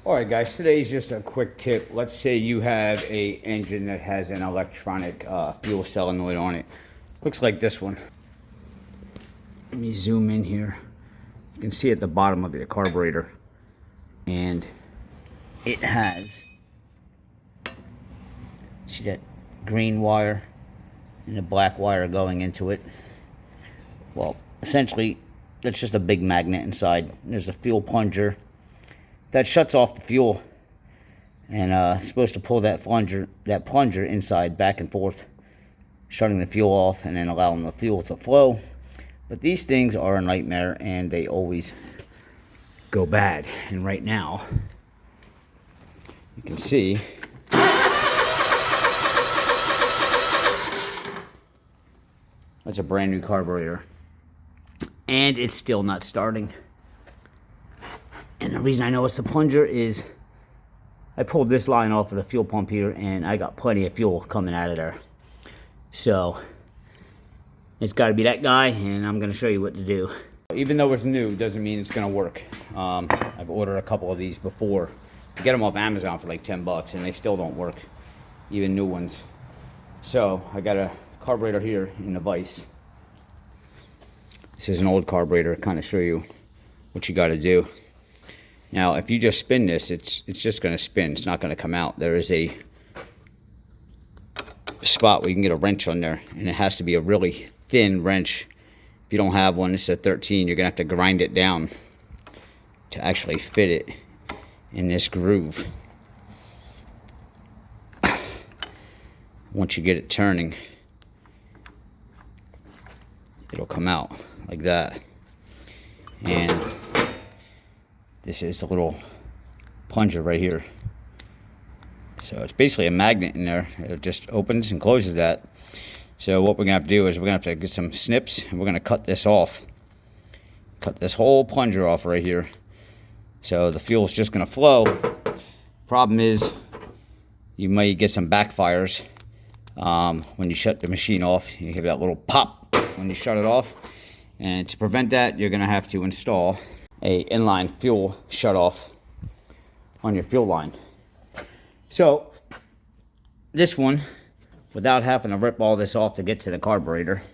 Alright guys, today's just a quick tip. Let's say you have a engine that has an electronic fuel solenoid on it. Looks like this one. Let me zoom in here. You can see at the bottom of the carburetor. And it has, see that green wire and the black wire going into it. Well, essentially, that's just a big magnet inside. There's a fuel plunger that shuts off the fuel, and it's supposed to pull that plunger inside back and forth, shutting the fuel off and then allowing the fuel to flow. But these things are a nightmare, and they always go bad. And right now, you can see that's a brand new carburetor, and it's still not starting. And the reason I know it's the plunger is I pulled this line off of the fuel pump here, and I got plenty of fuel coming out of there. So it's got to be that guy, and I'm going to show you what to do. Even though it's new, doesn't mean it's going to work. I've ordered a couple of these before. You get them off Amazon for like 10 bucks, and they still don't work, even new ones. So I got a carburetor here in the vise. This is an old carburetor, kind of show you what you got to do. Now, if you just spin this, it's just going to spin. It's not going to come out. There is a spot where you can get a wrench on there, and it has to be a really thin wrench. If you don't have one, it's a 13. You're going to have to grind it down to actually fit it in this groove. Once you get it turning, it'll come out like that. And this is the little plunger right here. So it's basically a magnet in there. It just opens and closes that. So what we're gonna have to do is we're gonna have to get some snips, and we're gonna cut this off. Cut this whole plunger off right here. So the fuel's just gonna flow. Problem is, you might get some backfires when you shut the machine off. You hear that little pop when you shut it off. And to prevent that, you're gonna have to install a inline fuel shutoff on your fuel line. So this one, without having to rip all this off to get to the carburetor,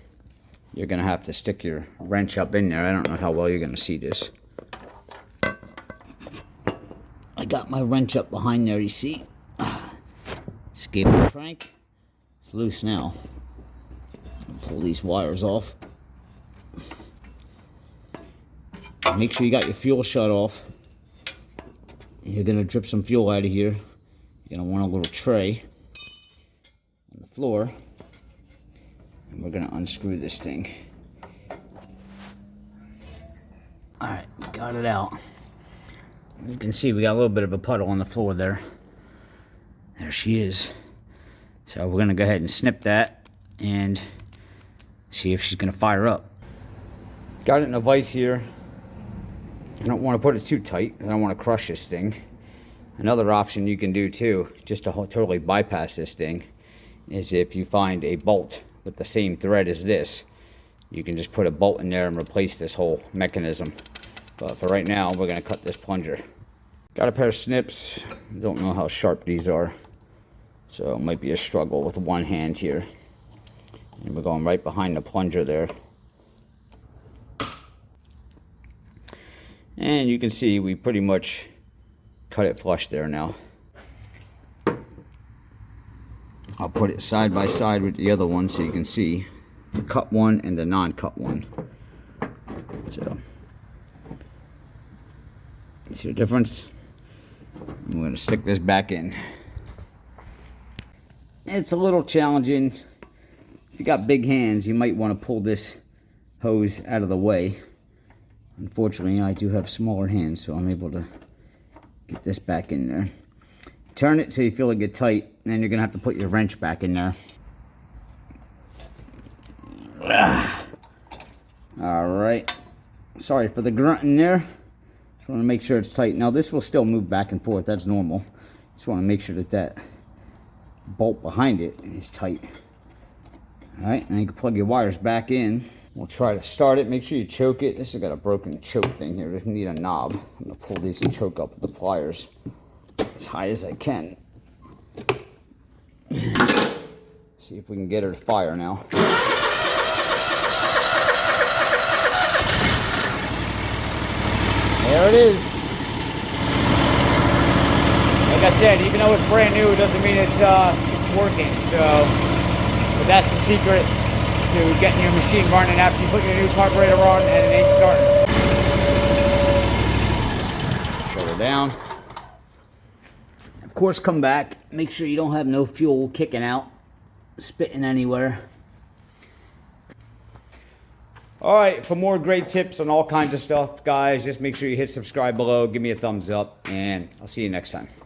you're gonna have to stick your wrench up in there. I don't know how well you're gonna see this. I got my wrench up behind there, you see. Just gave it a crank. It's loose now. Pull these wires off. Make sure you got your fuel shut off. You're going to drip some fuel out of here. You're going to want a little tray on the floor. And we're going to unscrew this thing. Alright, got it out. You can see we got a little bit of a puddle on the floor there. There she is. So we're going to go ahead and snip that and see if she's going to fire up. Got it in a vise here. I don't want to put it too tight. I don't want to crush this thing. Another option you can do too, just to totally bypass this thing, is if you find a bolt with the same thread as this, you can just put a bolt in there and replace this whole mechanism. But for right now, we're going to cut this plunger. Got a pair of snips. Don't know how sharp these are, so it might be a struggle with one hand here. And we're going right behind the plunger there. And you can see we pretty much cut it flush there now. I'll put it side by side with the other one so you can see the cut one and the non-cut one. So, see the difference? I'm going to stick this back in. It's a little challenging. If you got big hands, you might want to pull this hose out of the way. Unfortunately, I do have smaller hands, so I'm able to get this back in there. Turn it till you feel it get tight, and then you're going to have to put your wrench back in there. Alright. Sorry for the grunting there. Just want to make sure it's tight. Now, this will still move back and forth. That's normal. Just want to make sure that that bolt behind it is tight. Alright, now you can plug your wires back in. We'll try to start it. Make sure you choke it. This has got a broken choke thing here. We need a knob. I'm going to pull these and choke up with the pliers. as high as I can. See if we can get her to fire now. There it is. Like I said, even though it's brand new, it doesn't mean it's working. So, but that's the secret to getting your machine running after you put your new carburetor on and it ain't starting. Shut her down. Of course, come back. Make sure you don't have no fuel kicking out, spitting anywhere. Alright, for more great tips on all kinds of stuff, guys, just make sure you hit subscribe below, give me a thumbs up, and I'll see you next time.